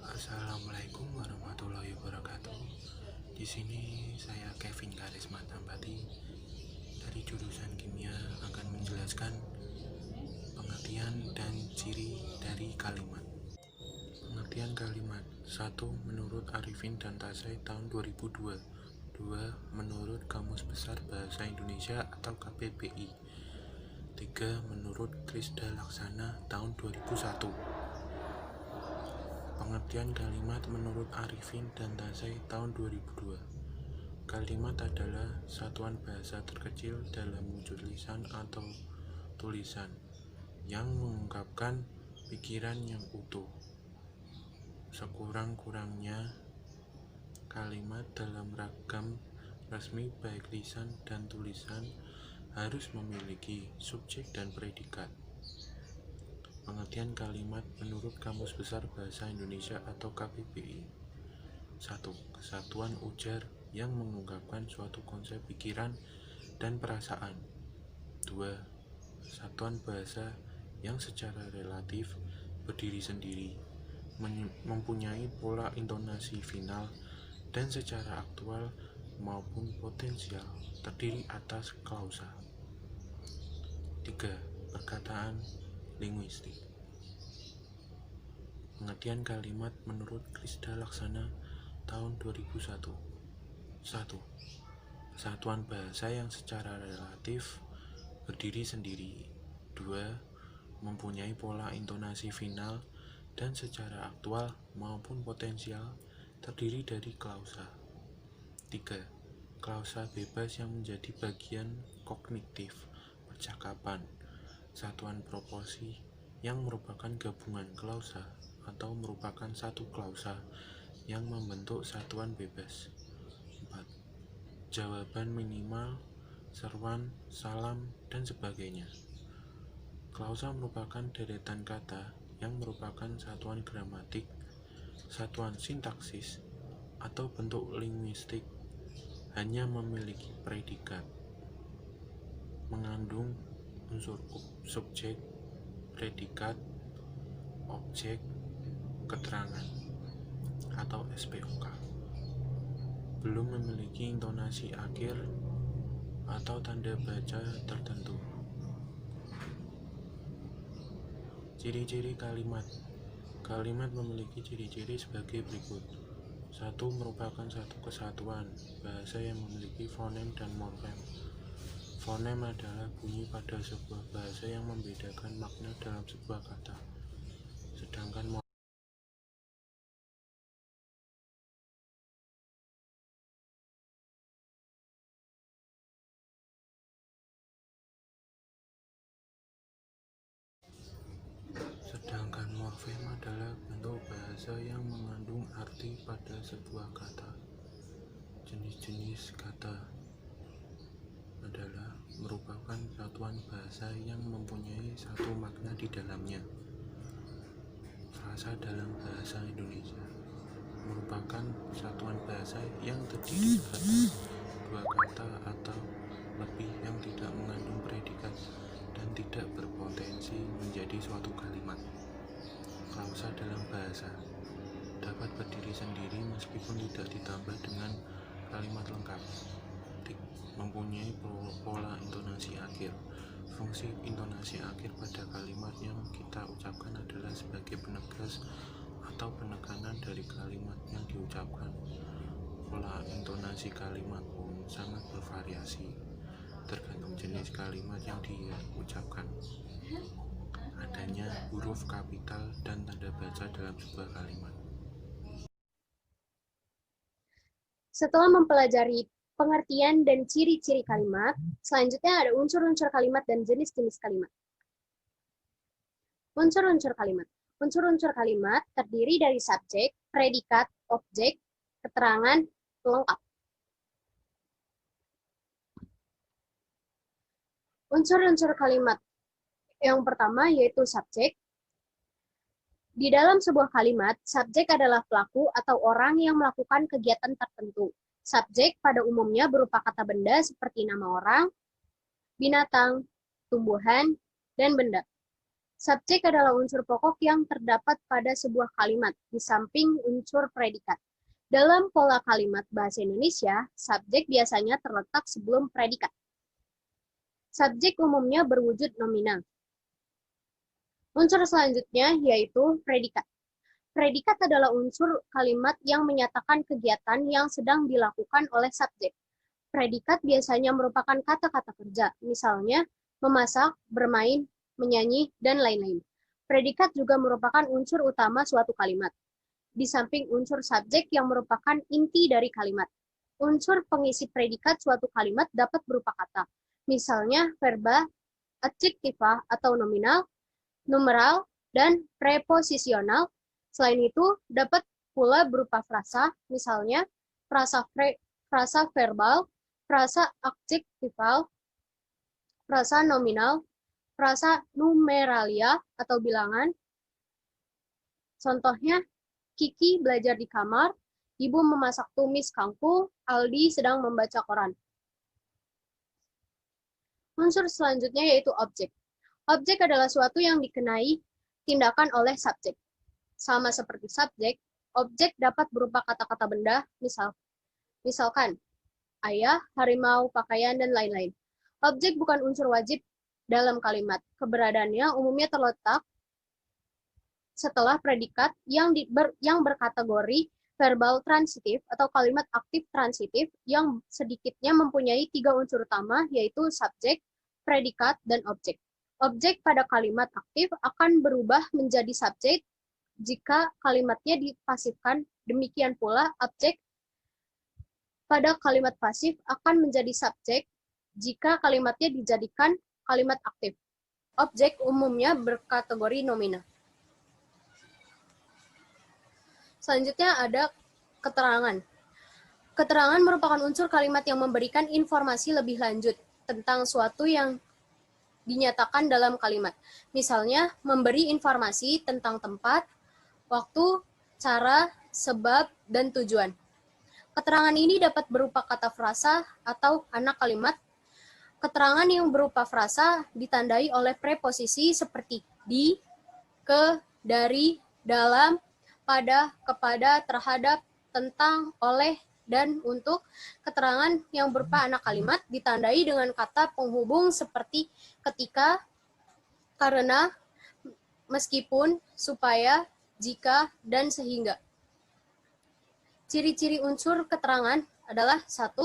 Assalamualaikum warahmatullahi wabarakatuh. Di sini saya Kevin Karisma Tambati dari jurusan Kimia akan menjelaskan pengertian dan ciri dari kalimat. Pengertian kalimat 1. Menurut Arifin dan Tasai tahun 2002. 2. Menurut Kamus Besar Bahasa Indonesia atau KBBI. 3. Menurut Krisda Laksana tahun 2001. Pengertian kalimat menurut Arifin dan Tasai tahun 2002. Kalimat adalah satuan bahasa terkecil dalam wujud lisan atau tulisan yang mengungkapkan pikiran yang utuh. Sekurang-kurangnya, kalimat dalam ragam resmi baik lisan dan tulisan harus memiliki subjek dan predikat. Pengertian kalimat menurut Kamus Besar Bahasa Indonesia atau KBBI. 1. Kesatuan ujar yang mengungkapkan suatu konsep pikiran dan perasaan. 2. Satuan bahasa yang secara relatif berdiri sendiri, mempunyai pola intonasi final dan secara aktual maupun potensial terdiri atas klausa. 3. Perkataan linguistik. Pengertian kalimat menurut Krisda Laksana tahun 2001. 1. Kesatuan bahasa yang secara relatif berdiri sendiri. 2. Mempunyai pola intonasi final dan secara aktual maupun potensial terdiri dari klausa. 3. Klausa bebas yang menjadi bagian kognitif percakapan. Satuan proporsi yang merupakan gabungan klausa atau merupakan satu klausa yang membentuk satuan bebas. 4. Jawaban minimal, seruan, salam, dan sebagainya. Klausa merupakan deretan kata yang merupakan satuan gramatik, satuan sintaksis, atau bentuk linguistik, hanya memiliki predikat, mengandung unsur subjek, predikat, objek, keterangan, atau SPOK. Belum memiliki intonasi akhir atau tanda baca tertentu. Ciri-ciri kalimat. Kalimat memiliki ciri-ciri sebagai berikut. 1. Merupakan satu kesatuan bahasa yang memiliki fonem dan morfem. Fonem adalah bunyi pada sebuah bahasa yang membedakan makna dalam sebuah kata. Sedangkan morfem adalah bentuk bahasa yang mengandung arti pada sebuah kata. Jenis-jenis kata adalah merupakan satuan bahasa yang mempunyai satu makna di dalamnya. Frasa dalam bahasa Indonesia merupakan satuan bahasa yang terdiri atas dua kata atau lebih yang tidak mengandung predikat dan tidak berpotensi menjadi suatu kalimat. Klausa dalam bahasa dapat berdiri sendiri meskipun tidak ditambah dengan kalimat lengkap. Mempunyai pola intonasi akhir. Fungsi intonasi akhir pada kalimat yang kita ucapkan adalah sebagai penegas atau penekanan dari kalimat yang diucapkan. Pola intonasi kalimat pun sangat bervariasi tergantung jenis kalimat yang diucapkan. Adanya huruf kapital dan tanda baca dalam sebuah kalimat. Setelah mempelajari pengertian dan ciri-ciri kalimat, selanjutnya ada unsur-unsur kalimat dan jenis-jenis kalimat. Unsur-unsur kalimat. Unsur-unsur kalimat terdiri dari subjek, predikat, objek, keterangan, pelengkap. Unsur-unsur kalimat yang pertama yaitu subjek. Di dalam sebuah kalimat, subjek adalah pelaku atau orang yang melakukan kegiatan tertentu. Subjek pada umumnya berupa kata benda seperti nama orang, binatang, tumbuhan, dan benda. Subjek adalah unsur pokok yang terdapat pada sebuah kalimat, di samping unsur predikat. Dalam pola kalimat bahasa Indonesia, subjek biasanya terletak sebelum predikat. Subjek umumnya berwujud nominal. Unsur selanjutnya yaitu predikat. Predikat adalah unsur kalimat yang menyatakan kegiatan yang sedang dilakukan oleh subjek. Predikat biasanya merupakan kata-kata kerja, misalnya memasak, bermain, menyanyi, dan lain-lain. Predikat juga merupakan unsur utama suatu kalimat, di samping unsur subjek yang merupakan inti dari kalimat. Unsur pengisi predikat suatu kalimat dapat berupa kata, misalnya verba, adjektiva atau nominal, numeral, dan preposisional. Selain itu, dapat pula berupa frasa, misalnya frasa verbal, frasa adjektival, frasa nominal, frasa numeralia atau bilangan. Contohnya, Kiki belajar di kamar, Ibu memasak tumis kangkung, Aldi sedang membaca koran. Unsur selanjutnya yaitu objek. Objek adalah suatu yang dikenai tindakan oleh subjek. Sama seperti subjek, objek dapat berupa kata-kata benda, misalkan ayah, harimau, pakaian, dan lain-lain. Objek bukan unsur wajib dalam kalimat. Keberadaannya umumnya terletak setelah predikat yang berkategori verbal transitif atau kalimat aktif transitif yang sedikitnya mempunyai 3 unsur utama, yaitu subjek, predikat, dan objek. Objek pada kalimat aktif akan berubah menjadi subjek jika kalimatnya dipasifkan. Demikian pula objek pada kalimat pasif akan menjadi subjek jika kalimatnya dijadikan kalimat aktif. Objek umumnya berkategori nominal. Selanjutnya ada keterangan. Keterangan merupakan unsur kalimat yang memberikan informasi lebih lanjut tentang suatu yang dinyatakan dalam kalimat. Misalnya, memberi informasi tentang tempat, waktu, cara, sebab, dan tujuan. Keterangan ini dapat berupa kata frasa atau anak kalimat. Keterangan yang berupa frasa ditandai oleh preposisi seperti di, ke, dari, dalam, pada, kepada, terhadap, tentang, oleh, dan untuk. Keterangan yang berupa anak kalimat ditandai dengan kata penghubung seperti ketika, karena, meskipun, supaya, jika, dan sehingga. Ciri-ciri unsur keterangan adalah 1.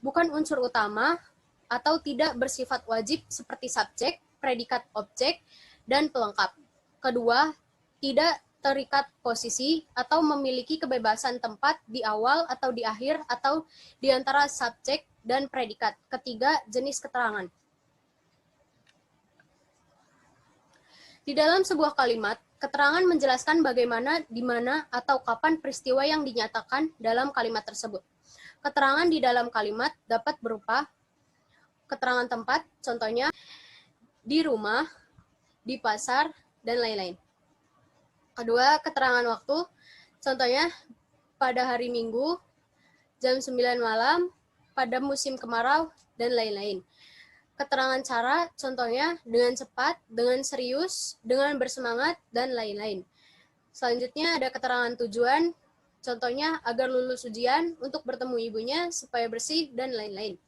Bukan unsur utama atau tidak bersifat wajib seperti subjek, predikat, objek, dan pelengkap. 2. Tidak terikat posisi atau memiliki kebebasan tempat di awal atau di akhir atau di antara subjek dan predikat. 3. Jenis keterangan. Di dalam sebuah kalimat, keterangan menjelaskan bagaimana, di mana, atau kapan peristiwa yang dinyatakan dalam kalimat tersebut. Keterangan di dalam kalimat dapat berupa keterangan tempat, contohnya di rumah, di pasar, dan lain-lain. 2. Keterangan waktu, contohnya pada hari Minggu, jam 9 malam, pada musim kemarau, dan lain-lain. Keterangan cara, contohnya dengan cepat, dengan serius, dengan bersemangat, dan lain-lain. Selanjutnya ada keterangan tujuan, contohnya agar lulus ujian, untuk bertemu ibunya, supaya bersih, dan lain-lain.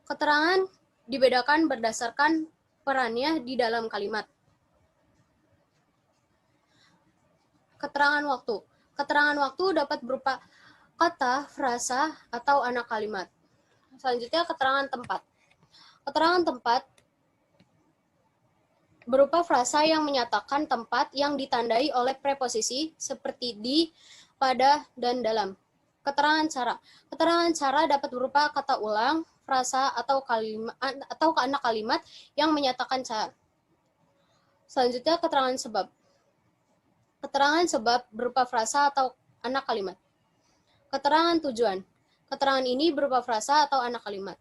Keterangan dibedakan berdasarkan perannya di dalam kalimat. Keterangan waktu. Keterangan waktu dapat berupa kata, frasa, atau anak kalimat. Selanjutnya keterangan tempat. Keterangan tempat berupa frasa yang menyatakan tempat yang ditandai oleh preposisi seperti di, pada, dan dalam. Keterangan cara. Keterangan cara dapat berupa kata ulang, frasa, atau anak kalimat yang menyatakan cara. Selanjutnya keterangan sebab. Keterangan sebab berupa frasa atau anak kalimat. Keterangan tujuan. Keterangan ini berupa frasa atau anak kalimat.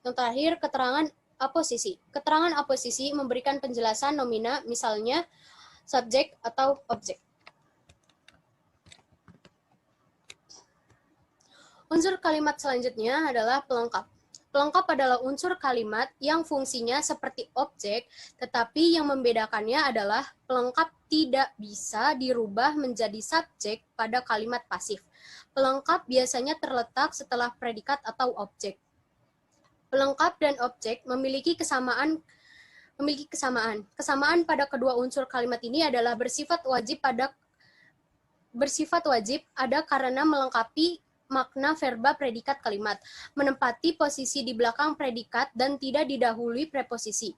Yang terakhir, keterangan aposisi. Keterangan aposisi memberikan penjelasan nomina, misalnya subjek atau objek. Unsur kalimat selanjutnya adalah pelengkap. Pelengkap adalah unsur kalimat yang fungsinya seperti objek, tetapi yang membedakannya adalah pelengkap tidak bisa dirubah menjadi subjek pada kalimat pasif. Pelengkap biasanya terletak setelah predikat atau objek. Pelengkap dan objek memiliki kesamaan. Kesamaan pada kedua unsur kalimat ini adalah bersifat wajib ada karena melengkapi makna verba predikat kalimat, menempati posisi di belakang predikat dan tidak didahului preposisi.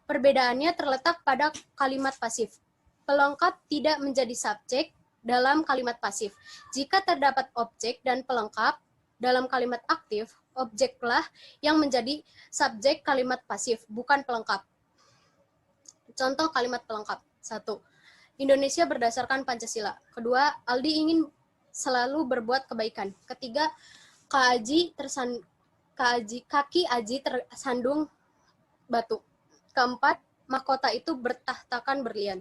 Perbedaannya terletak pada kalimat pasif. Pelengkap tidak menjadi subjek dalam kalimat pasif. Jika terdapat objek dan pelengkap dalam kalimat aktif, objeklah yang menjadi subjek kalimat pasif, bukan pelengkap. Contoh kalimat pelengkap. 1. Indonesia berdasarkan Pancasila. 2. Aldi ingin selalu berbuat kebaikan. 3. Kaki Aji tersandung batu. 4. Mahkota itu bertahtakan berlian.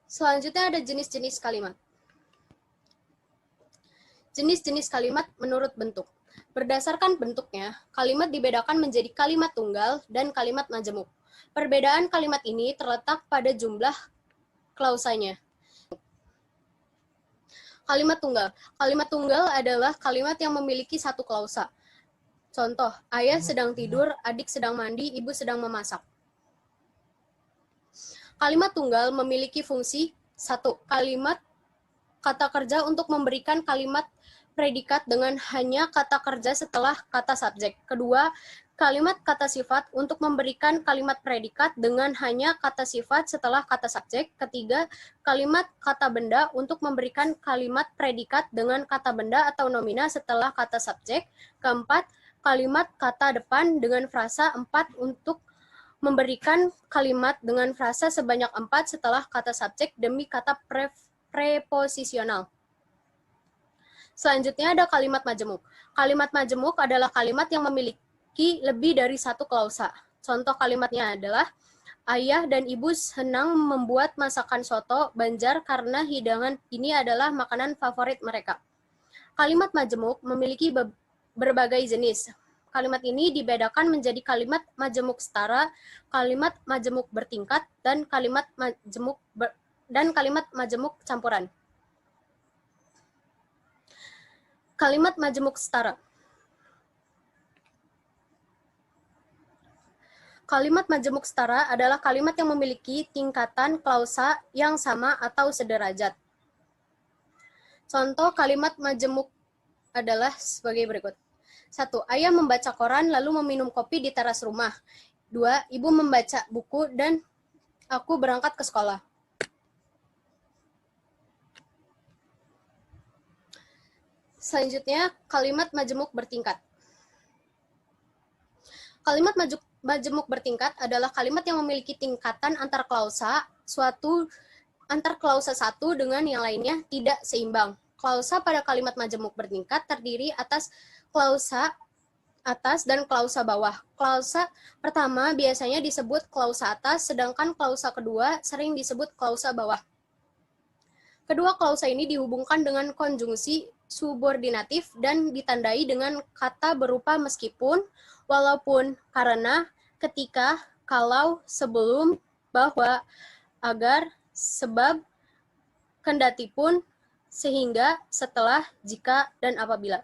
Selanjutnya ada jenis-jenis kalimat. Jenis-jenis kalimat menurut bentuk. Berdasarkan bentuknya, kalimat dibedakan menjadi kalimat tunggal dan kalimat majemuk. Perbedaan kalimat ini terletak pada jumlah klausanya. Kalimat tunggal. Kalimat tunggal adalah kalimat yang memiliki satu klausa. Contoh, ayah sedang tidur, adik sedang mandi, ibu sedang memasak. Kalimat tunggal memiliki fungsi 1. Kalimat kata kerja untuk memberikan kalimat predikat dengan hanya kata kerja setelah kata subjek. 2. Kalimat kata sifat untuk memberikan kalimat predikat dengan hanya kata sifat setelah kata subjek. 3. Kalimat kata benda untuk memberikan kalimat predikat dengan kata benda atau nomina setelah kata subjek. 4. Kalimat kata depan dengan frasa 4 untuk memberikan kalimat dengan frasa sebanyak 4 setelah kata subjek demi kata preposisional. Selanjutnya ada kalimat majemuk. Kalimat majemuk adalah kalimat yang memiliki lebih dari satu klausa. Contoh kalimatnya adalah, ayah dan ibu senang membuat masakan soto Banjar karena hidangan ini adalah makanan favorit mereka. Kalimat majemuk memiliki berbagai jenis. Kalimat ini dibedakan menjadi kalimat majemuk setara, kalimat majemuk bertingkat, dan kalimat majemuk campuran. Kalimat majemuk setara. Kalimat majemuk setara adalah kalimat yang memiliki tingkatan klausa yang sama atau sederajat. Contoh kalimat majemuk adalah sebagai berikut. 1. Ayah membaca koran lalu meminum kopi di teras rumah. 2. Ibu membaca buku dan aku berangkat ke sekolah. Selanjutnya, kalimat majemuk bertingkat. Kalimat majemuk bertingkat adalah kalimat yang memiliki tingkatan antar klausa satu dengan yang lainnya tidak seimbang. Klausa pada kalimat majemuk bertingkat terdiri atas klausa atas dan klausa bawah. Klausa pertama biasanya disebut klausa atas, sedangkan klausa kedua sering disebut klausa bawah. Kedua klausa ini dihubungkan dengan konjungsi subordinatif dan ditandai dengan kata berupa meskipun, walaupun, karena, ketika, kalau, sebelum, bahwa, agar, sebab, kendatipun, sehingga, setelah, jika, dan apabila.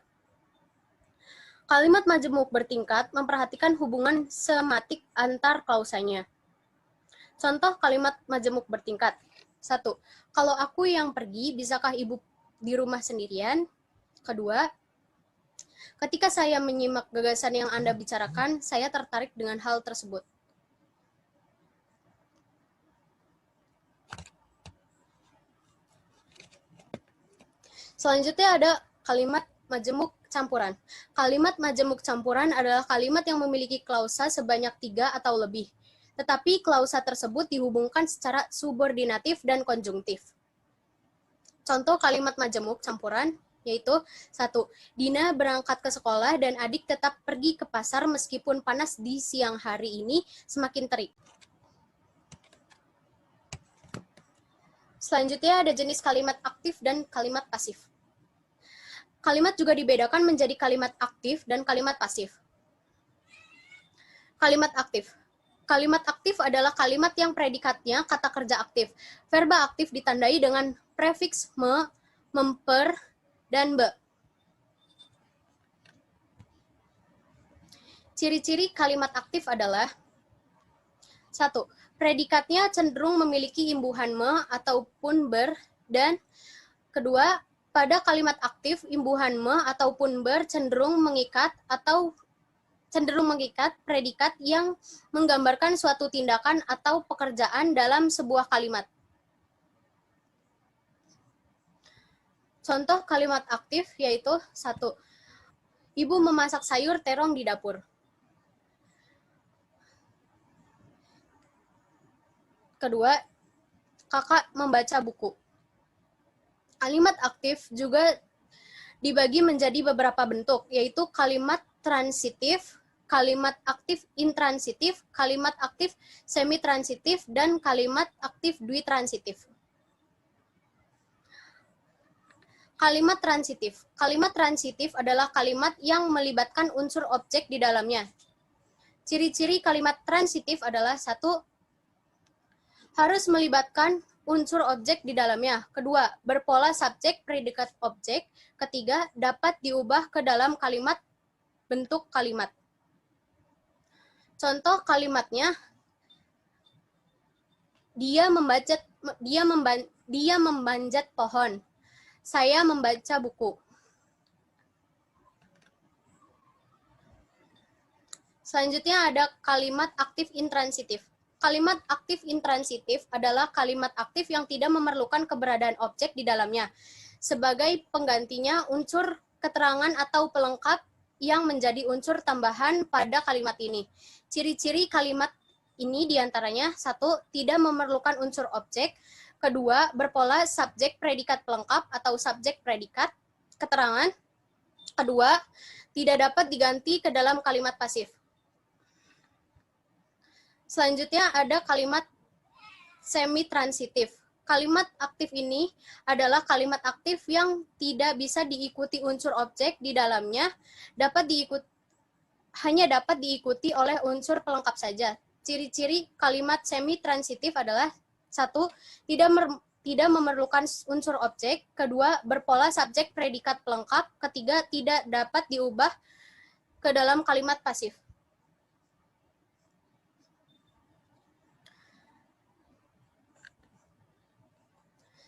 Kalimat majemuk bertingkat memperhatikan hubungan sematik antar klausanya. Contoh kalimat majemuk bertingkat. 1. Kalau aku yang pergi, bisakah ibu di rumah sendirian? 2. Ketika saya menyimak gagasan yang Anda bicarakan, saya tertarik dengan hal tersebut. Selanjutnya ada kalimat majemuk campuran. Kalimat majemuk campuran adalah kalimat yang memiliki klausa sebanyak 3 atau lebih, tetapi klausa tersebut dihubungkan secara subordinatif dan konjungtif. Contoh kalimat majemuk campuran yaitu 1. Dina berangkat ke sekolah dan adik tetap pergi ke pasar meskipun panas di siang hari ini semakin terik. Selanjutnya ada jenis kalimat aktif dan kalimat pasif. Kalimat juga dibedakan menjadi kalimat aktif dan kalimat pasif. Kalimat aktif. Kalimat aktif adalah kalimat yang predikatnya kata kerja aktif. Verba aktif ditandai dengan prefiks me, memper, dan be. Ciri-ciri kalimat aktif adalah 1. Predikatnya cenderung memiliki imbuhan me ataupun ber, dan kedua, pada kalimat aktif, imbuhan me ataupun ber cenderung mengikat predikat yang menggambarkan suatu tindakan atau pekerjaan dalam sebuah kalimat. Contoh kalimat aktif yaitu 1. Ibu memasak sayur terong di dapur. Kedua, kakak membaca buku. Kalimat aktif juga dibagi menjadi beberapa bentuk, yaitu kalimat transitif, kalimat aktif intransitif, kalimat aktif semi-transitif, dan kalimat aktif dwi-transitif. Kalimat transitif. Kalimat transitif adalah kalimat yang melibatkan unsur objek di dalamnya. Ciri-ciri kalimat transitif adalah 1. Harus melibatkan unsur objek di dalamnya. Kedua, berpola subjek, predikat, objek. Ketiga, dapat diubah ke dalam kalimat bentuk kalimat. Contoh kalimatnya, dia memanjat pohon. Saya membaca buku. Selanjutnya ada kalimat aktif intransitif. Kalimat aktif intransitif adalah kalimat aktif yang tidak memerlukan keberadaan objek di dalamnya. Sebagai penggantinya unsur keterangan atau pelengkap yang menjadi unsur tambahan pada kalimat ini. Ciri-ciri kalimat ini diantaranya 1. Tidak memerlukan unsur objek. Kedua, berpola subjek predikat pelengkap atau subjek predikat keterangan. Kedua, tidak dapat diganti ke dalam kalimat pasif. Selanjutnya ada kalimat semi-transitif. Kalimat aktif ini adalah kalimat aktif yang tidak bisa diikuti unsur objek di dalamnya, hanya dapat diikuti oleh unsur pelengkap saja. Ciri-ciri kalimat semi-transitif adalah 1. Tidak memerlukan unsur objek. Kedua, berpola subjek predikat pelengkap. Ketiga, tidak dapat diubah ke dalam kalimat pasif.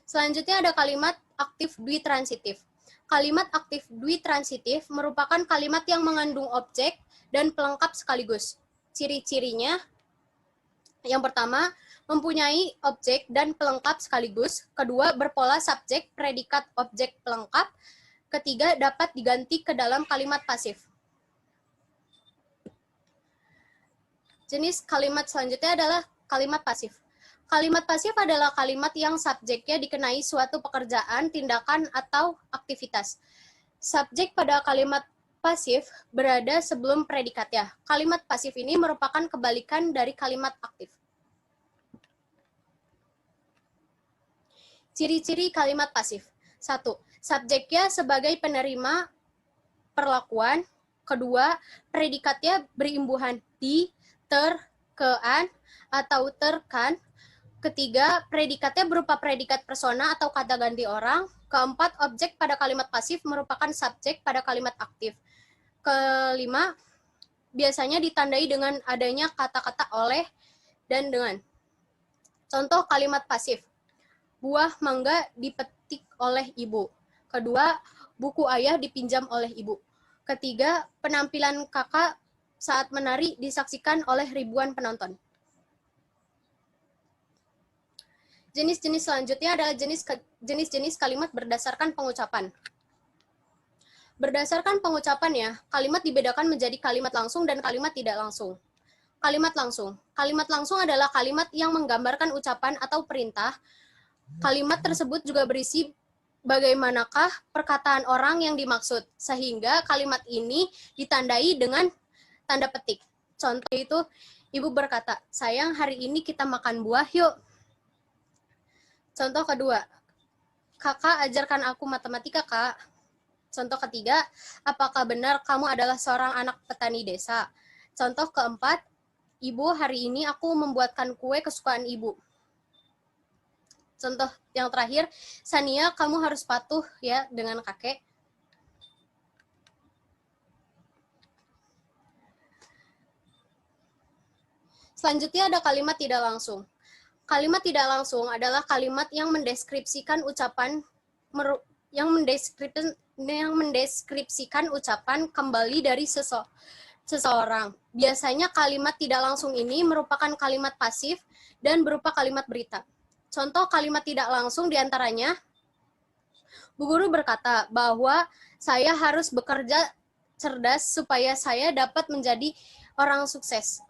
Selanjutnya ada kalimat aktif dwi-transitif. Kalimat aktif dwi-transitif merupakan kalimat yang mengandung objek dan pelengkap sekaligus. Ciri-cirinya, yang pertama, mempunyai objek dan pelengkap sekaligus. Kedua, berpola subjek, predikat, objek, pelengkap. Ketiga, dapat diganti ke dalam kalimat pasif. Jenis kalimat selanjutnya adalah kalimat pasif. Kalimat pasif adalah kalimat yang subjeknya dikenai suatu pekerjaan, tindakan, atau aktivitas. Subjek pada kalimat pasif berada sebelum predikatnya. Kalimat pasif ini merupakan kebalikan dari kalimat aktif. Ciri-ciri kalimat pasif. 1. Subjeknya sebagai penerima perlakuan. Kedua, predikatnya berimbuhan di, ter, kean, atau terkan. Ketiga, predikatnya berupa predikat persona atau kata ganti orang. Keempat, objek pada kalimat pasif merupakan subjek pada kalimat aktif. Kelima, biasanya ditandai dengan adanya kata-kata oleh dan dengan. Contoh kalimat pasif. Buah mangga dipetik oleh ibu. Kedua, buku ayah dipinjam oleh ibu. Ketiga, penampilan kakak saat menari disaksikan oleh ribuan penonton. Jenis-jenis selanjutnya adalah jenis-jenis kalimat berdasarkan pengucapan. Berdasarkan pengucapannya, kalimat dibedakan menjadi kalimat langsung dan kalimat tidak langsung. Kalimat langsung. Kalimat langsung adalah kalimat yang menggambarkan ucapan atau perintah. Kalimat tersebut juga berisi bagaimanakah perkataan orang yang dimaksud, sehingga kalimat ini ditandai dengan tanda petik. Contoh itu, ibu berkata, sayang hari ini kita makan buah yuk. Contoh kedua, kakak ajarkan aku matematika, Kak. Contoh ketiga, apakah benar kamu adalah seorang anak petani desa? Contoh keempat, ibu, hari ini aku membuatkan kue kesukaan ibu. Contoh yang terakhir, Sania, kamu harus patuh ya dengan kakek. Selanjutnya ada kalimat tidak langsung. Kalimat tidak langsung adalah kalimat yang mendeskripsikan ucapan kembali dari seseorang. Biasanya kalimat tidak langsung ini merupakan kalimat pasif dan berupa kalimat berita. Contoh kalimat tidak langsung diantaranya, Bu Guru berkata bahwa saya harus bekerja cerdas supaya saya dapat menjadi orang sukses.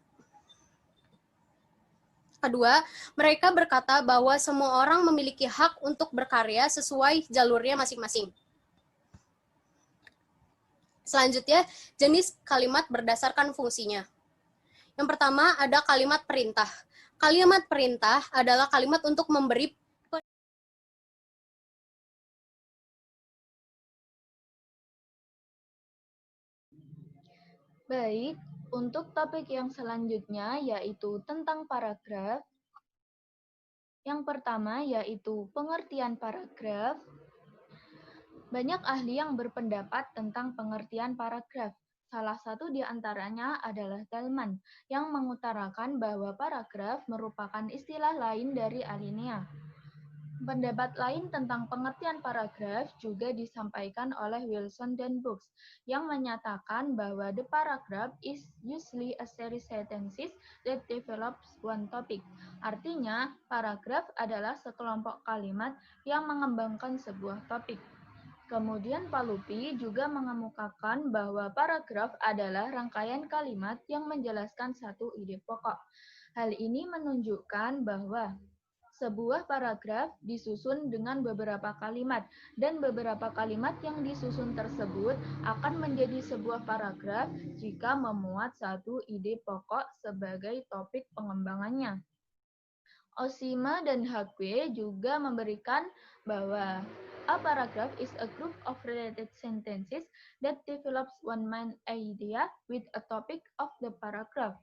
Kedua, mereka berkata bahwa semua orang memiliki hak untuk berkarya sesuai jalurnya masing-masing. Selanjutnya, jenis kalimat berdasarkan fungsinya. Yang pertama ada kalimat perintah. Kalimat perintah adalah kalimat untuk memberi Baik, untuk topik yang selanjutnya yaitu tentang paragraf. Yang pertama yaitu pengertian paragraf. Banyak ahli yang berpendapat tentang pengertian paragraf. Salah satu di antaranya adalah Thalmann, yang mengutarakan bahwa paragraf merupakan istilah lain dari alinea. Pendapat lain tentang pengertian paragraf juga disampaikan oleh Wilson dan Brooks, yang menyatakan bahwa the paragraph is usually a series sentences that develops one topic. Artinya, paragraf adalah sekelompok kalimat yang mengembangkan sebuah topik. Kemudian Palupi juga mengemukakan bahwa paragraf adalah rangkaian kalimat yang menjelaskan satu ide pokok. Hal ini menunjukkan bahwa sebuah paragraf disusun dengan beberapa kalimat, dan beberapa kalimat yang disusun tersebut akan menjadi sebuah paragraf jika memuat satu ide pokok sebagai topik pengembangannya. Osima dan Hakwe juga memberikan bahwa a paragraph is a group of related sentences that develops one main idea with a topic of the paragraph.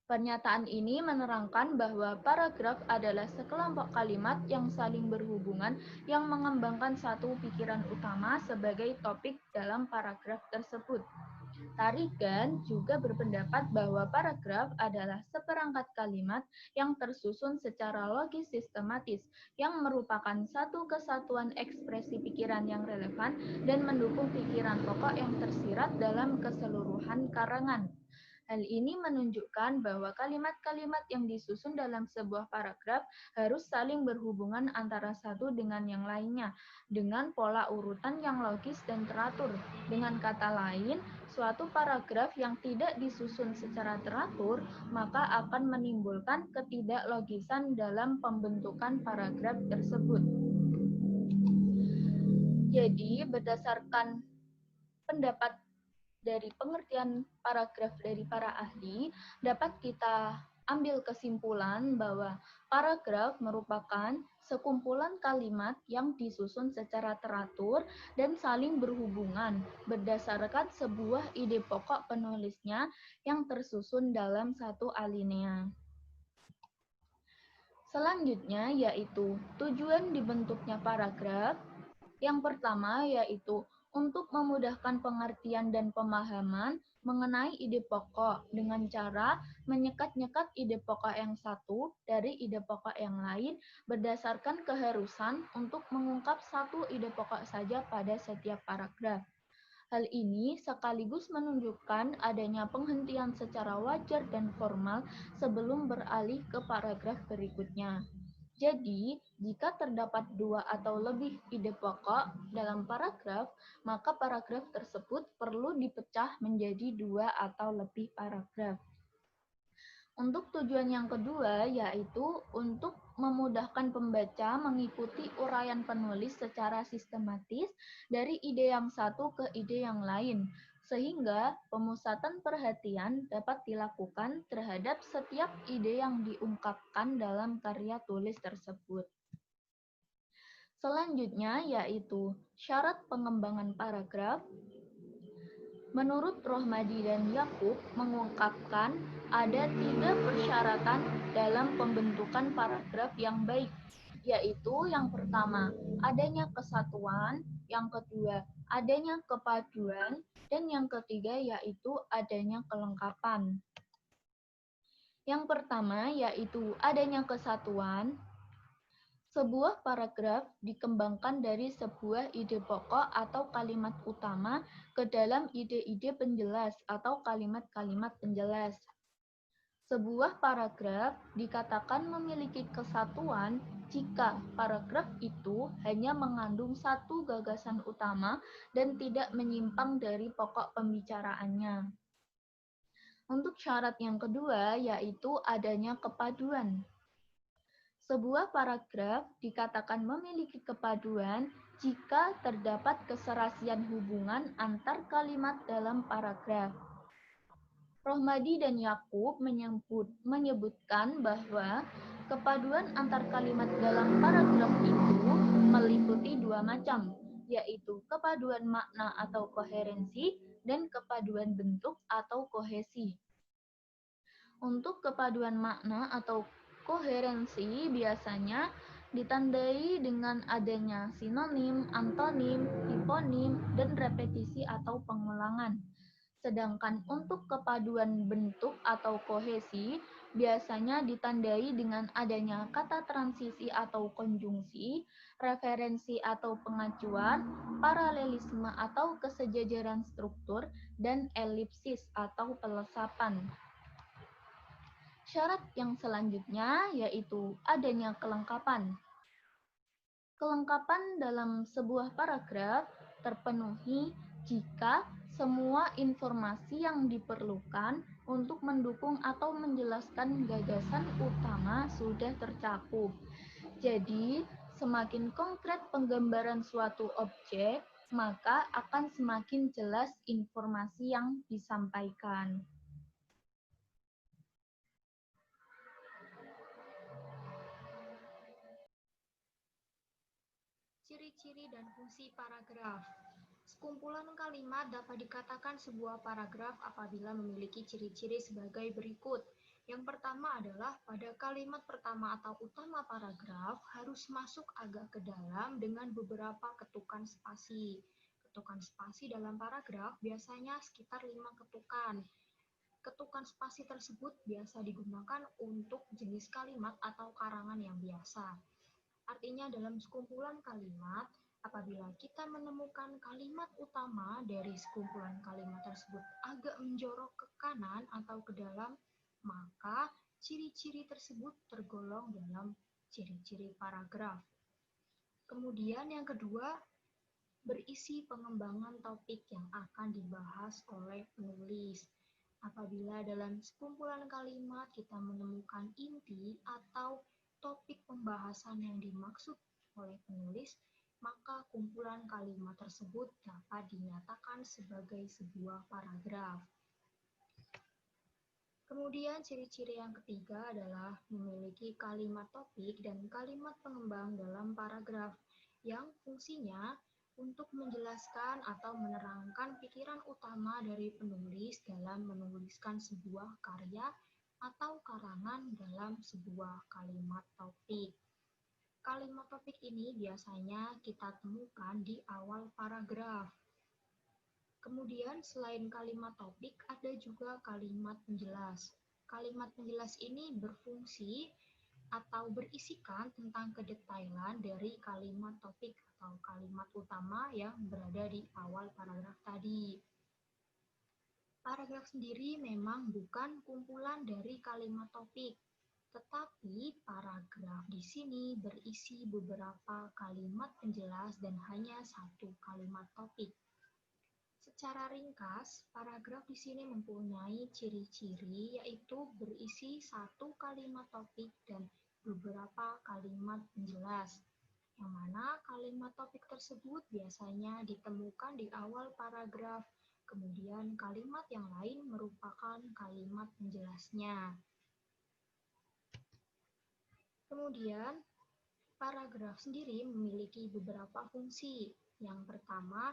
Pernyataan ini menerangkan bahwa paragraf adalah sekelompok kalimat yang saling berhubungan yang mengembangkan satu pikiran utama sebagai topik dalam paragraf tersebut. Tarigan juga berpendapat bahwa paragraf adalah seperangkat kalimat yang tersusun secara logis sistematis, yang merupakan satu kesatuan ekspresi pikiran yang relevan dan mendukung pikiran pokok yang tersirat dalam keseluruhan karangan. Hal ini menunjukkan bahwa kalimat-kalimat yang disusun dalam sebuah paragraf harus saling berhubungan antara satu dengan yang lainnya, dengan pola urutan yang logis dan teratur. Dengan kata lain, suatu paragraf yang tidak disusun secara teratur, maka akan menimbulkan ketidaklogisan dalam pembentukan paragraf tersebut. Jadi, berdasarkan pendapat dari pengertian paragraf dari para ahli, dapat kita ambil kesimpulan bahwa paragraf merupakan sekumpulan kalimat yang disusun secara teratur dan saling berhubungan berdasarkan sebuah ide pokok penulisnya yang tersusun dalam satu alinea. Selanjutnya yaitu tujuan dibentuknya paragraf. Yang pertama yaitu untuk memudahkan pengertian dan pemahaman mengenai ide pokok dengan cara menyekat-nyekat ide pokok yang satu dari ide pokok yang lain berdasarkan keharusan untuk mengungkap satu ide pokok saja pada setiap paragraf. Hal ini sekaligus menunjukkan adanya penghentian secara wajar dan formal sebelum beralih ke paragraf berikutnya. Jadi, jika terdapat dua atau lebih ide pokok dalam paragraf, maka paragraf tersebut perlu dipecah menjadi dua atau lebih paragraf. Untuk tujuan yang kedua, yaitu untuk memudahkan pembaca mengikuti uraian penulis secara sistematis dari ide yang satu ke ide yang lain, sehingga pemusatan perhatian dapat dilakukan terhadap setiap ide yang diungkapkan dalam karya tulis tersebut. Selanjutnya yaitu syarat pengembangan paragraf. Menurut Rohmadi dan Yakub mengungkapkan ada 3 persyaratan dalam pembentukan paragraf yang baik, yaitu yang pertama, adanya kesatuan, yang kedua, adanya kepaduan, dan yang ketiga yaitu adanya kelengkapan. Yang pertama yaitu adanya kesatuan. Sebuah paragraf dikembangkan dari sebuah ide pokok atau kalimat utama ke dalam ide-ide penjelas atau kalimat-kalimat penjelas. Sebuah paragraf dikatakan memiliki kesatuan jika paragraf itu hanya mengandung satu gagasan utama dan tidak menyimpang dari pokok pembicaraannya. Untuk syarat yang kedua yaitu adanya kepaduan. Sebuah paragraf dikatakan memiliki kepaduan jika terdapat keserasian hubungan antar kalimat dalam paragraf. Rohmadi dan Yakub menyebutkan bahwa kepaduan antar kalimat dalam paragraf itu meliputi 2 macam, yaitu kepaduan makna atau koherensi dan kepaduan bentuk atau kohesi. Untuk kepaduan makna atau koherensi biasanya ditandai dengan adanya sinonim, antonim, hiponim, dan repetisi atau pengulangan. Sedangkan untuk kepaduan bentuk atau kohesi biasanya ditandai dengan adanya kata transisi atau konjungsi, referensi atau pengacuan, paralelisme atau kesejajaran struktur, dan elipsis atau pelesapan. Syarat yang selanjutnya yaitu adanya kelengkapan. Kelengkapan dalam sebuah paragraf terpenuhi jika semua informasi yang diperlukan untuk mendukung atau menjelaskan gagasan utama sudah tercakup. Jadi, semakin konkret penggambaran suatu objek, maka akan semakin jelas informasi yang disampaikan. Ciri-ciri dan fungsi paragraf. Sekumpulan kalimat dapat dikatakan sebuah paragraf apabila memiliki ciri-ciri sebagai berikut. Yang pertama adalah pada kalimat pertama atau utama paragraf harus masuk agak ke dalam dengan beberapa ketukan spasi. Ketukan spasi dalam paragraf biasanya sekitar 5 ketukan. Ketukan spasi tersebut biasa digunakan untuk jenis kalimat atau karangan yang biasa. Artinya dalam sekumpulan kalimat, apabila kita menemukan kalimat utama dari sekumpulan kalimat tersebut agak menjorok ke kanan atau ke dalam, maka ciri-ciri tersebut tergolong dalam ciri-ciri paragraf. Kemudian yang kedua, berisi pengembangan topik yang akan dibahas oleh penulis. Apabila dalam sekumpulan kalimat kita menemukan inti atau topik pembahasan yang dimaksud oleh penulis, maka kumpulan kalimat tersebut dapat dinyatakan sebagai sebuah paragraf. Kemudian ciri-ciri yang ketiga adalah memiliki kalimat topik dan kalimat pengembang dalam paragraf yang fungsinya untuk menjelaskan atau menerangkan pikiran utama dari penulis dalam menuliskan sebuah karya atau karangan dalam sebuah kalimat topik. Kalimat topik ini biasanya kita temukan di awal paragraf. Kemudian selain kalimat topik ada juga kalimat penjelas. Kalimat penjelas ini berfungsi atau berisikan tentang kedetailan dari kalimat topik atau kalimat utama yang berada di awal paragraf tadi. Paragraf sendiri memang bukan kumpulan dari kalimat topik, tetapi paragraf di sini berisi beberapa kalimat penjelas dan hanya satu kalimat topik. Secara ringkas, paragraf di sini mempunyai ciri-ciri yaitu berisi satu kalimat topik dan beberapa kalimat penjelas, yang mana kalimat topik tersebut biasanya ditemukan di awal paragraf. Kemudian kalimat yang lain merupakan kalimat penjelasnya. Kemudian Paragraf sendiri memiliki beberapa fungsi. Yang pertama,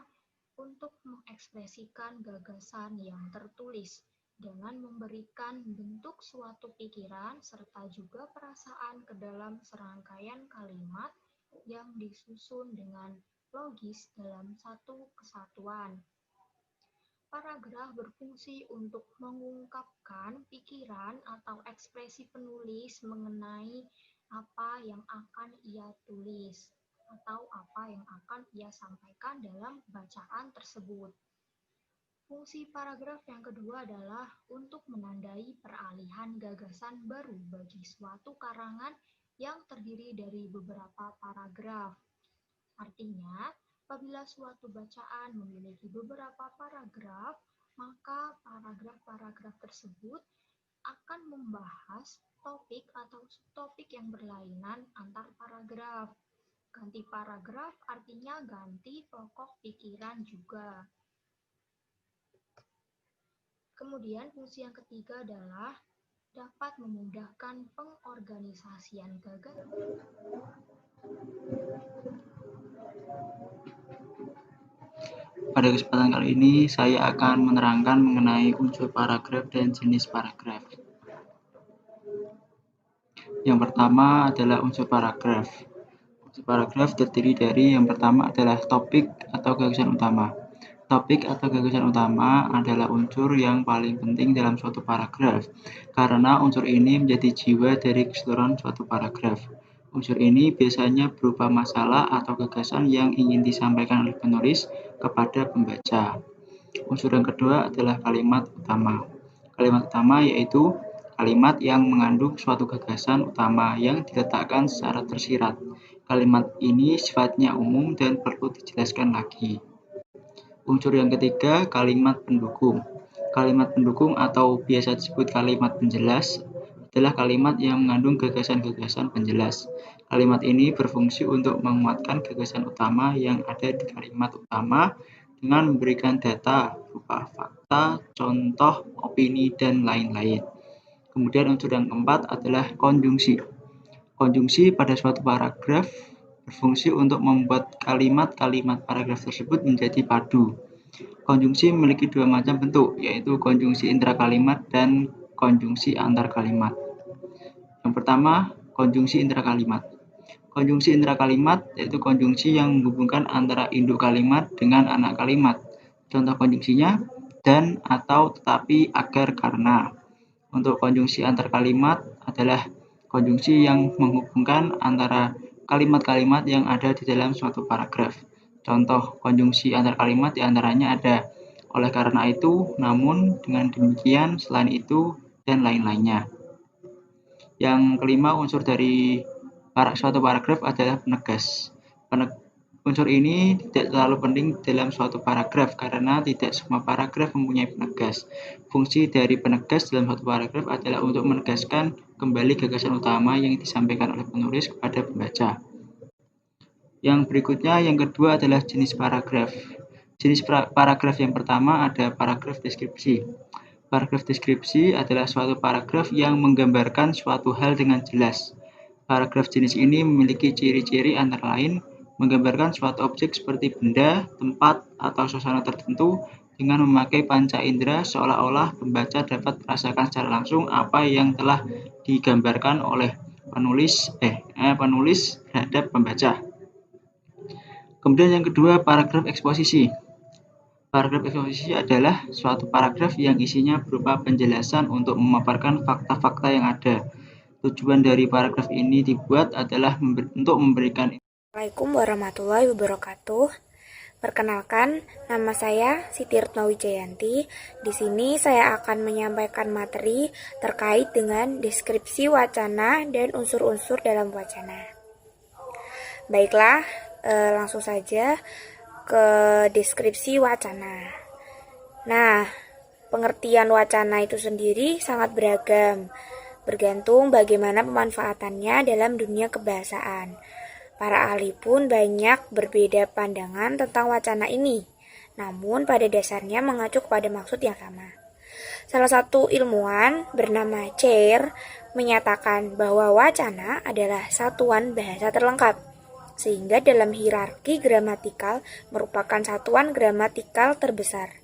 untuk mengekspresikan gagasan yang tertulis dengan memberikan bentuk suatu pikiran serta juga perasaan ke dalam serangkaian kalimat yang disusun dengan logis dalam satu kesatuan. Paragraf berfungsi untuk mengungkapkan pikiran atau ekspresi penulis mengenai apa yang akan ia tulis atau apa yang akan ia sampaikan dalam bacaan tersebut. Fungsi paragraf yang kedua adalah untuk menandai peralihan gagasan baru bagi suatu karangan yang terdiri dari beberapa paragraf. Artinya, apabila suatu bacaan memiliki beberapa paragraf, maka paragraf-paragraf tersebut akan membahas topik atau subtopik yang berlainan antar paragraf. Ganti paragraf artinya ganti pokok pikiran juga. Kemudian fungsi yang ketiga adalah dapat memudahkan pengorganisasian gagasan. Pada kesempatan kali ini, saya akan menerangkan mengenai unsur paragraf dan jenis paragraf. Yang pertama adalah unsur paragraf. Unsur paragraf terdiri dari yang pertama adalah topik atau gagasan utama. Topik atau gagasan utama adalah unsur yang paling penting dalam suatu paragraf, karena unsur ini menjadi jiwa dari keseluruhan suatu paragraf. Unsur ini biasanya berupa masalah atau gagasan yang ingin disampaikan oleh penulis kepada pembaca. Unsur yang kedua adalah kalimat utama. Kalimat utama yaitu kalimat yang mengandung suatu gagasan utama yang diletakkan secara tersirat. Kalimat ini sifatnya umum dan perlu dijelaskan lagi. Unsur yang ketiga, kalimat pendukung. Kalimat pendukung atau biasa disebut kalimat penjelas adalah kalimat yang mengandung gagasan-gagasan penjelas. Kalimat ini berfungsi untuk menguatkan gagasan utama yang ada di kalimat utama dengan memberikan data berupa fakta, contoh, opini, dan lain-lain. Kemudian unsur yang keempat adalah konjungsi. Konjungsi pada suatu paragraf berfungsi untuk membuat kalimat-kalimat paragraf tersebut menjadi padu. Konjungsi memiliki dua macam bentuk, yaitu konjungsi intrakalimat dan konjungsi antar kalimat. Yang pertama, konjungsi intrakalimat. Konjungsi intrakalimat yaitu konjungsi yang menghubungkan antara induk kalimat dengan anak kalimat. Contoh konjungsinya dan, atau, tetapi, agar, karena. Untuk konjungsi antar kalimat adalah konjungsi yang menghubungkan antara kalimat-kalimat yang ada di dalam suatu paragraf. Contoh konjungsi antar kalimat diantaranya ada oleh karena itu, namun, dengan demikian, selain itu, dan lain-lainnya. Yang kelima, unsur dari suatu paragraf adalah penegas. Unsur ini tidak terlalu penting dalam suatu paragraf karena tidak semua paragraf mempunyai penegas. Fungsi dari penegas dalam suatu paragraf adalah untuk menegaskan kembali gagasan utama yang disampaikan oleh penulis kepada pembaca. Yang berikutnya, yang kedua adalah jenis paragraf. Jenis paragraf yang pertama ada paragraf deskripsi. Paragraf deskripsi adalah suatu paragraf yang menggambarkan suatu hal dengan jelas. Paragraf jenis ini memiliki ciri-ciri antara lain menggambarkan suatu objek seperti benda, tempat, atau suasana tertentu dengan memakai panca indera seolah-olah pembaca dapat merasakan secara langsung apa yang telah digambarkan oleh penulis terhadap pembaca. Kemudian yang kedua, paragraf eksposisi. Paragraf eksposisi adalah suatu paragraf yang isinya berupa penjelasan untuk memaparkan fakta-fakta yang ada. Tujuan dari paragraf ini dibuat adalah untuk memberikan. Assalamualaikum warahmatullahi wabarakatuh. Perkenalkan, nama saya Siti Retno Wijayanti. Di sini saya akan menyampaikan materi terkait dengan deskripsi wacana dan unsur-unsur dalam wacana. Baiklah, langsung saja ke deskripsi wacana. Nah, pengertian wacana itu sendiri sangat beragam, bergantung bagaimana pemanfaatannya dalam dunia kebahasaan. Para ahli pun banyak berbeda pandangan tentang wacana ini, namun pada dasarnya mengacu kepada maksud yang sama. Salah satu ilmuwan bernama Chair menyatakan bahwa wacana adalah satuan bahasa terlengkap, sehingga dalam hierarki gramatikal merupakan satuan gramatikal terbesar.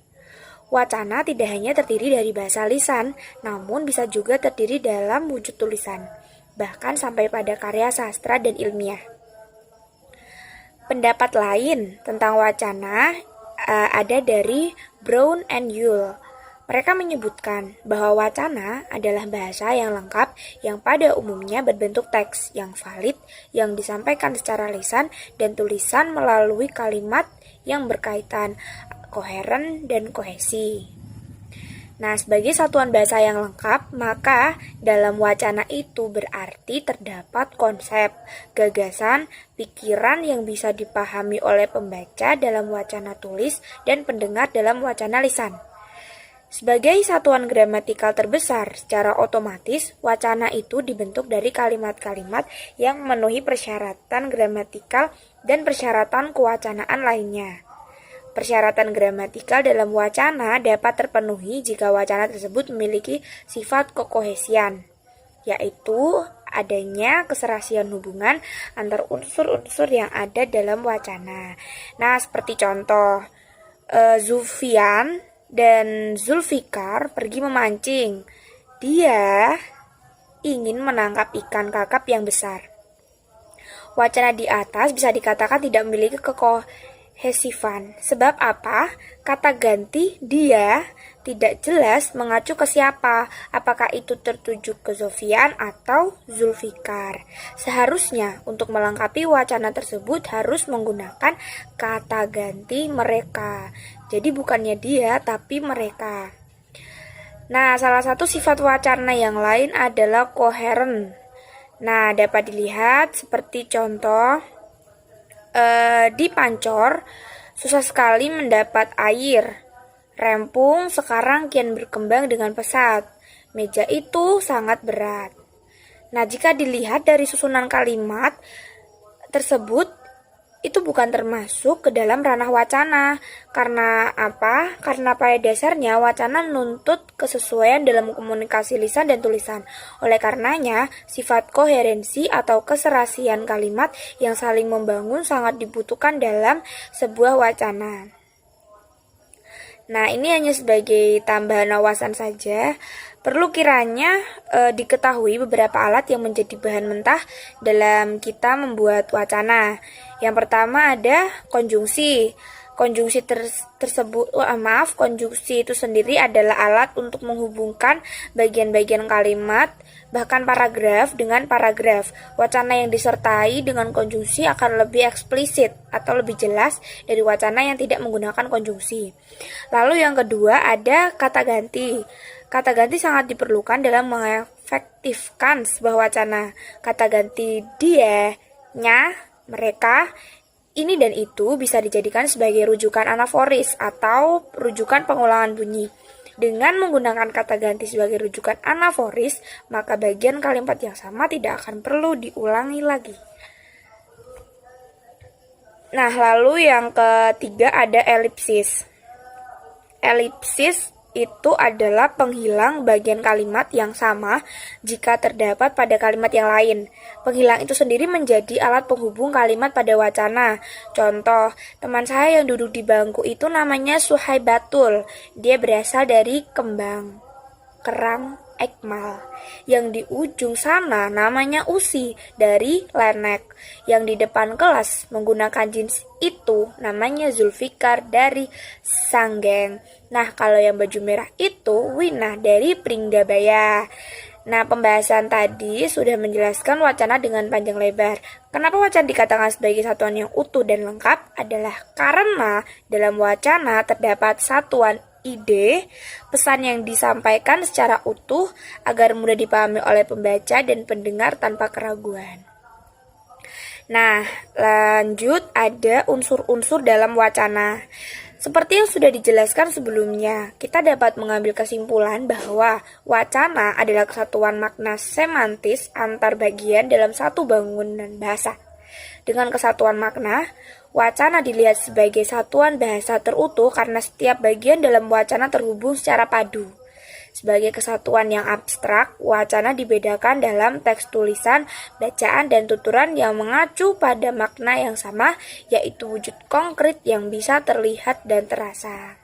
Wacana tidak hanya terdiri dari bahasa lisan, namun bisa juga terdiri dalam wujud tulisan, bahkan sampai pada karya sastra dan ilmiah. Pendapat lain tentang wacana ada dari Brown and Yule. Mereka menyebutkan bahwa wacana adalah bahasa yang lengkap yang pada umumnya berbentuk teks yang valid yang disampaikan secara lisan dan tulisan melalui kalimat yang berkaitan, koheren, dan kohesi. Nah, sebagai satuan bahasa yang lengkap, maka dalam wacana itu berarti terdapat konsep, gagasan, pikiran yang bisa dipahami oleh pembaca dalam wacana tulis dan pendengar dalam wacana lisan. Sebagai satuan gramatikal terbesar, secara otomatis wacana itu dibentuk dari kalimat-kalimat yang memenuhi persyaratan gramatikal dan persyaratan kewacanaan lainnya. Persyaratan gramatikal dalam wacana dapat terpenuhi jika wacana tersebut memiliki sifat kekohesian, yaitu adanya keserasian hubungan antar unsur-unsur yang ada dalam wacana. Nah, seperti contoh, Sufyan dan Zulfikar pergi memancing. Dia ingin menangkap ikan kakap yang besar. Wacana di atas bisa dikatakan tidak memiliki kekohesifan. Sebab apa? Kata ganti dia tidak jelas mengacu ke siapa, apakah itu tertuju ke Sufyan atau Zulfikar. Seharusnya untuk melengkapi wacana tersebut harus menggunakan kata ganti mereka. Jadi bukannya dia, tapi mereka. Nah, salah satu sifat wacana yang lain adalah koheren. Nah, dapat dilihat seperti contoh, di Pancor, susah sekali mendapat air. Rempung sekarang kian berkembang dengan pesat. Meja itu sangat berat. Nah, jika dilihat dari susunan kalimat tersebut, itu bukan termasuk ke dalam ranah wacana. Karena apa? Karena pada dasarnya wacana menuntut kesesuaian dalam komunikasi lisan dan tulisan. Oleh karenanya, sifat koherensi atau keserasian kalimat yang saling membangun sangat dibutuhkan dalam sebuah wacana. Nah, ini hanya sebagai tambahan wawasan saja. Perlu kiranya diketahui beberapa alat yang menjadi bahan mentah dalam kita membuat wacana. Yang pertama ada konjungsi. Konjungsi konjungsi itu sendiri adalah alat untuk menghubungkan bagian-bagian kalimat, bahkan paragraf dengan paragraf. Wacana yang disertai dengan konjungsi akan lebih eksplisit atau lebih jelas dari wacana yang tidak menggunakan konjungsi. Lalu yang kedua ada kata ganti. Kata ganti sangat diperlukan dalam mengefektifkan sebuah wacana. Kata ganti dia, nya, mereka, ini dan itu bisa dijadikan sebagai rujukan anaforis atau rujukan pengulangan bunyi. Dengan menggunakan kata ganti sebagai rujukan anaforis, maka bagian kalimat yang sama tidak akan perlu diulangi lagi. Nah, lalu yang ketiga ada elipsis. Elipsis itu adalah penghilang bagian kalimat yang sama jika terdapat pada kalimat yang lain. Penghilang itu sendiri menjadi alat penghubung kalimat pada wacana. Contoh, teman saya yang duduk di bangku itu namanya Suhaibatul. Dia berasal dari kembang kerang ekmal. Yang di ujung sana namanya Usi dari lenek. Yang di depan kelas menggunakan jeans itu namanya Zulfikar dari Sanggeng. Nah, kalau yang baju merah itu Winah dari Pringgabaya. Nah, pembahasan tadi sudah menjelaskan wacana dengan panjang lebar. Kenapa wacana dikatakan sebagai satuan yang utuh dan lengkap adalah karena dalam wacana terdapat satuan ide, pesan yang disampaikan secara utuh agar mudah dipahami oleh pembaca dan pendengar tanpa keraguan. Nah, lanjut ada unsur-unsur dalam wacana. Seperti yang sudah dijelaskan sebelumnya, kita dapat mengambil kesimpulan bahwa wacana adalah kesatuan makna semantis antar bagian dalam satu bangunan bahasa. Dengan kesatuan makna, wacana dilihat sebagai satuan bahasa terutuh karena setiap bagian dalam wacana terhubung secara padu. Sebagai kesatuan yang abstrak, wacana dibedakan dalam teks tulisan, bacaan, dan tuturan yang mengacu pada makna yang sama, yaitu wujud konkret yang bisa terlihat dan terasa.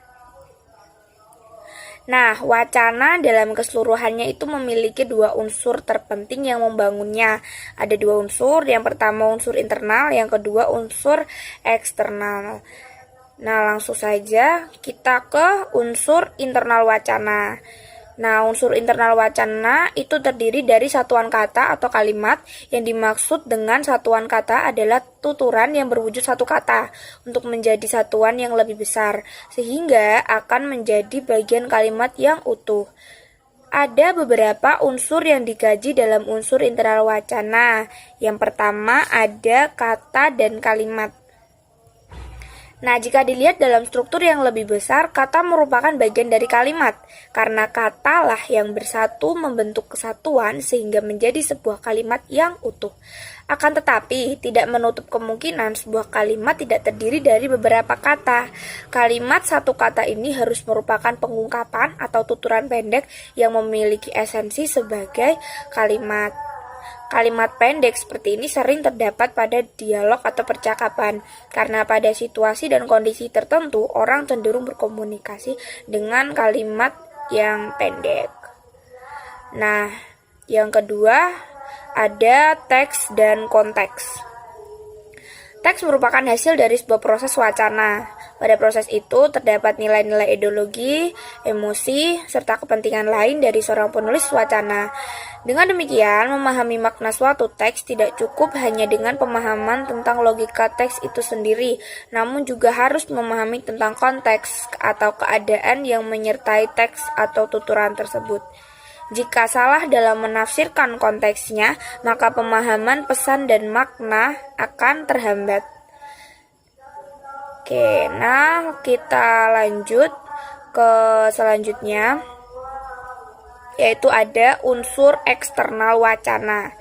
Nah, wacana dalam keseluruhannya itu memiliki dua unsur terpenting yang membangunnya. Ada dua unsur, yang pertama unsur internal, yang kedua unsur eksternal. Nah, langsung saja kita ke unsur internal wacana. Nah, unsur internal wacana itu terdiri dari satuan kata atau kalimat. Yang dimaksud dengan satuan kata adalah tuturan yang berwujud satu kata untuk menjadi satuan yang lebih besar, sehingga akan menjadi bagian kalimat yang utuh. Ada beberapa unsur yang dikaji dalam unsur internal wacana. Yang pertama ada kata dan kalimat. Nah, jika dilihat dalam struktur yang lebih besar, kata merupakan bagian dari kalimat, karena kata lah yang bersatu membentuk kesatuan sehingga menjadi sebuah kalimat yang utuh. Akan tetapi, tidak menutup kemungkinan sebuah kalimat tidak terdiri dari beberapa kata. Kalimat satu kata ini harus merupakan pengungkapan atau tuturan pendek yang memiliki esensi sebagai kalimat. Kalimat pendek seperti ini sering terdapat pada dialog atau percakapan, karena pada situasi dan kondisi tertentu orang cenderung berkomunikasi dengan kalimat yang pendek. Nah, yang kedua ada teks dan konteks. Teks merupakan hasil dari sebuah proses wacana. Pada proses itu terdapat nilai-nilai ideologi, emosi, serta kepentingan lain dari seorang penulis wacana. Dengan demikian, memahami makna suatu teks tidak cukup hanya dengan pemahaman tentang logika teks itu sendiri, namun juga harus memahami tentang konteks atau keadaan yang menyertai teks atau tuturan tersebut. Jika salah dalam menafsirkan konteksnya, maka pemahaman pesan dan makna akan terhambat. Oke, nah kita lanjut ke selanjutnya, yaitu ada unsur eksternal wacana.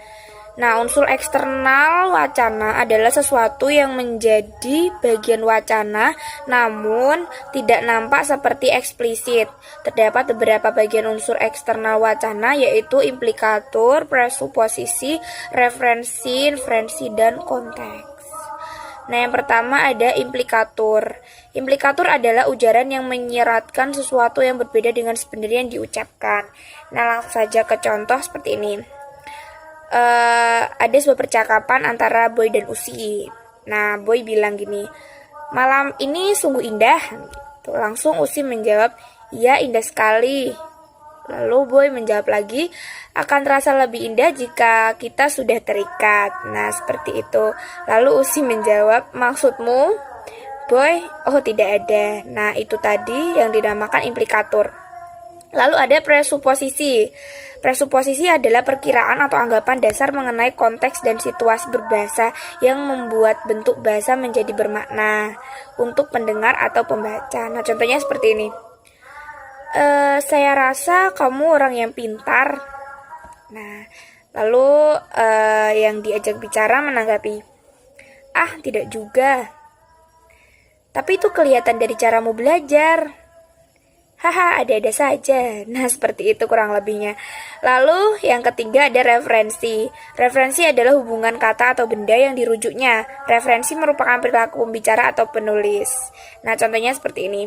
Nah, unsur eksternal wacana adalah sesuatu yang menjadi bagian wacana namun tidak nampak seperti eksplisit. Terdapat beberapa bagian unsur eksternal wacana, yaitu implikatur, presuposisi, referensi, inferensi, dan konteks. Nah, yang pertama ada implikatur. Implikatur adalah ujaran yang menyiratkan sesuatu yang berbeda dengan sebenarnya yang diucapkan. Nah, langsung saja ke contoh seperti ini. Ada sebuah percakapan antara Boy dan Usi. Nah, Boy bilang gini, malam ini sungguh indah. Gitu. Langsung Usi menjawab, iya indah sekali. Lalu Boy menjawab lagi, akan terasa lebih indah jika kita sudah terikat. Nah, seperti itu. Lalu Usi menjawab, maksudmu? Boy, oh tidak ada. Nah, itu tadi yang dinamakan implikatur. Lalu ada presuposisi. Presuposisi adalah perkiraan atau anggapan dasar mengenai konteks dan situasi berbahasa yang membuat bentuk bahasa menjadi bermakna untuk pendengar atau pembaca. Nah, contohnya seperti ini. Saya rasa kamu orang yang pintar. Nah, lalu yang diajak bicara menanggapi, ah, tidak juga. Tapi itu kelihatan dari caramu belajar. Haha, ada-ada saja. Nah, seperti itu kurang lebihnya. Lalu, yang ketiga ada referensi. Referensi adalah hubungan kata atau benda yang dirujuknya. Referensi merupakan perilaku pembicara atau penulis. Nah, contohnya seperti ini.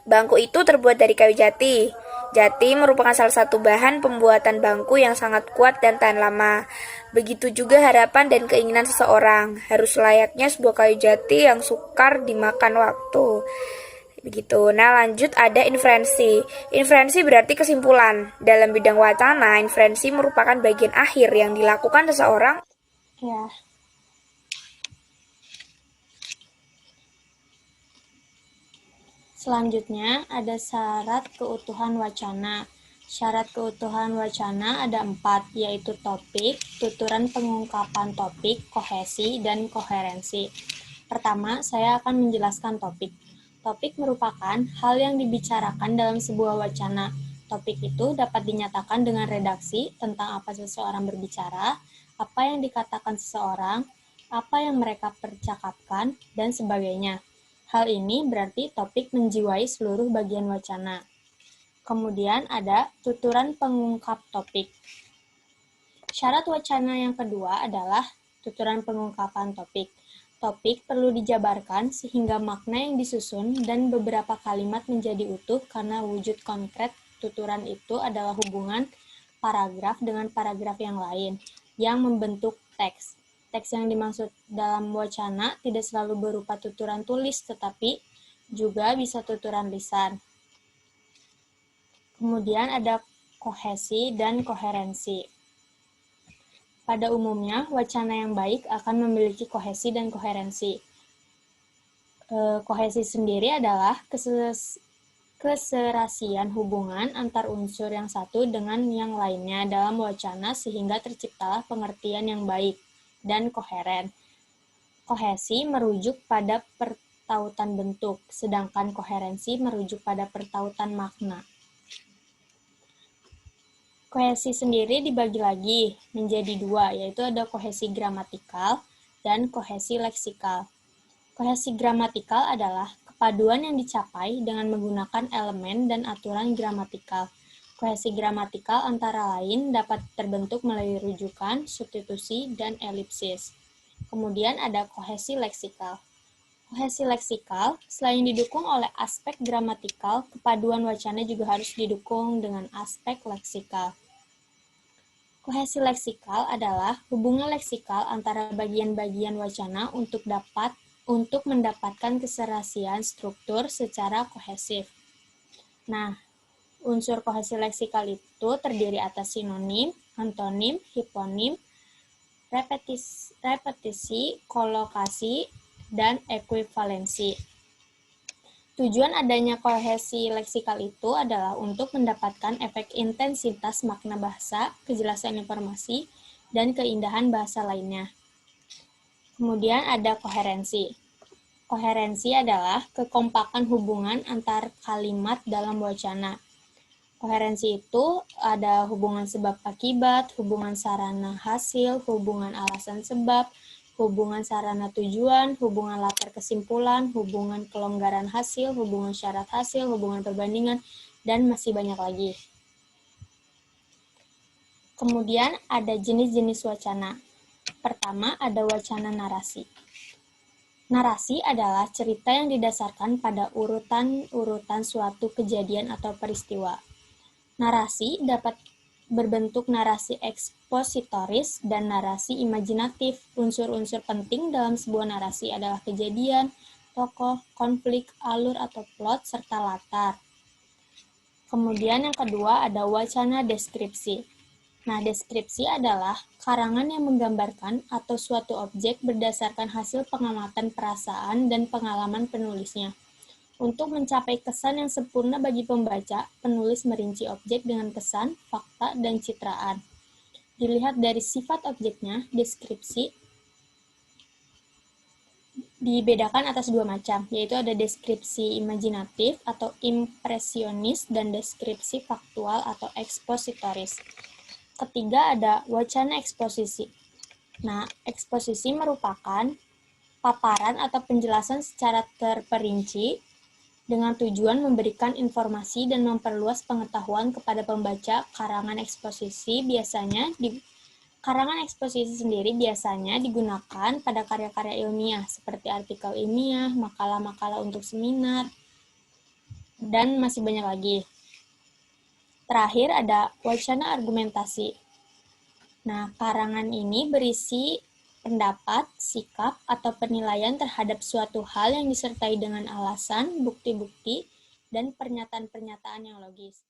Bangku itu terbuat dari kayu jati. Jati merupakan salah satu bahan pembuatan bangku yang sangat kuat dan tahan lama. Begitu juga harapan dan keinginan seseorang. Harus layaknya sebuah kayu jati yang sukar dimakan waktu. Begitu. Nah, lanjut ada inferensi. Inferensi berarti kesimpulan. Dalam bidang wacana, inferensi merupakan bagian akhir yang dilakukan seseorang. Ya. Selanjutnya ada syarat keutuhan wacana. Syarat keutuhan wacana ada 4, yaitu topik, tuturan pengungkapan topik, kohesi, dan koherensi. Pertama, saya akan menjelaskan topik. Topik merupakan hal yang dibicarakan dalam sebuah wacana. Topik itu dapat dinyatakan dengan redaksi tentang apa seseorang berbicara, apa yang dikatakan seseorang, apa yang mereka percakapkan, dan sebagainya. Hal ini berarti topik menjiwai seluruh bagian wacana. Kemudian ada tuturan pengungkap topik. Syarat wacana yang kedua adalah tuturan pengungkapan topik. Topik perlu dijabarkan sehingga makna yang disusun dan beberapa kalimat menjadi utuh karena wujud konkret tuturan itu adalah hubungan paragraf dengan paragraf yang lain yang membentuk teks. Teks yang dimaksud dalam wacana tidak selalu berupa tuturan tulis, tetapi juga bisa tuturan lisan. Kemudian ada kohesi dan koherensi. Pada umumnya, wacana yang baik akan memiliki kohesi dan koherensi. Kohesi sendiri adalah keserasian hubungan antar unsur yang satu dengan yang lainnya dalam wacana sehingga terciptalah pengertian yang baik dan koheren. Kohesi merujuk pada pertautan bentuk, sedangkan koherensi merujuk pada pertautan makna. Kohesi sendiri dibagi lagi menjadi dua, yaitu ada kohesi gramatikal dan kohesi leksikal. Kohesi gramatikal adalah kepaduan yang dicapai dengan menggunakan elemen dan aturan gramatikal. Kohesi gramatikal antara lain dapat terbentuk melalui rujukan, substitusi, dan elipsis. Kemudian ada kohesi leksikal. Kohesi leksikal, selain didukung oleh aspek gramatikal, kepaduan wacana juga harus didukung dengan aspek leksikal. Kohesi leksikal adalah hubungan leksikal antara bagian-bagian wacana untuk mendapatkan keserasian struktur secara kohesif. Nah, unsur kohesi leksikal itu terdiri atas sinonim, antonim, hiponim, repetisi, kolokasi, dan ekuivalensi. Tujuan adanya kohesi leksikal itu adalah untuk mendapatkan efek intensitas makna bahasa, kejelasan informasi, dan keindahan bahasa lainnya. Kemudian ada koherensi. Koherensi adalah kekompakan hubungan antar kalimat dalam wacana. Koherensi itu ada hubungan sebab akibat, hubungan sarana hasil, hubungan alasan sebab, hubungan sarana tujuan, hubungan latar kesimpulan, hubungan kelonggaran hasil, hubungan syarat hasil, hubungan perbandingan, dan masih banyak lagi. Kemudian ada jenis-jenis wacana. Pertama ada wacana narasi. Narasi adalah cerita yang didasarkan pada urutan-urutan suatu kejadian atau peristiwa. Narasi dapat berbentuk narasi ekspositoris dan narasi imajinatif. Unsur-unsur penting dalam sebuah narasi adalah kejadian, tokoh, konflik, alur atau plot, serta latar. Kemudian yang kedua ada wacana deskripsi. Nah, deskripsi adalah karangan yang menggambarkan atau suatu objek berdasarkan hasil pengamatan perasaan dan pengalaman penulisnya. Untuk mencapai kesan yang sempurna bagi pembaca, penulis merinci objek dengan kesan, fakta, dan citraan. Dilihat dari sifat objeknya, deskripsi dibedakan atas dua macam, yaitu ada deskripsi imajinatif atau impresionis dan deskripsi faktual atau ekspositoris. Ketiga ada wacana eksposisi. Nah, eksposisi merupakan paparan atau penjelasan secara terperinci dengan tujuan memberikan informasi dan memperluas pengetahuan kepada pembaca. Karangan eksposisi sendiri biasanya digunakan pada karya-karya ilmiah seperti artikel ilmiah, makalah-makalah untuk seminar, dan masih banyak lagi. Terakhir ada wacana argumentasi. Nah, karangan ini berisi pendapat, sikap, atau penilaian terhadap suatu hal yang disertai dengan alasan, bukti-bukti, dan pernyataan-pernyataan yang logis.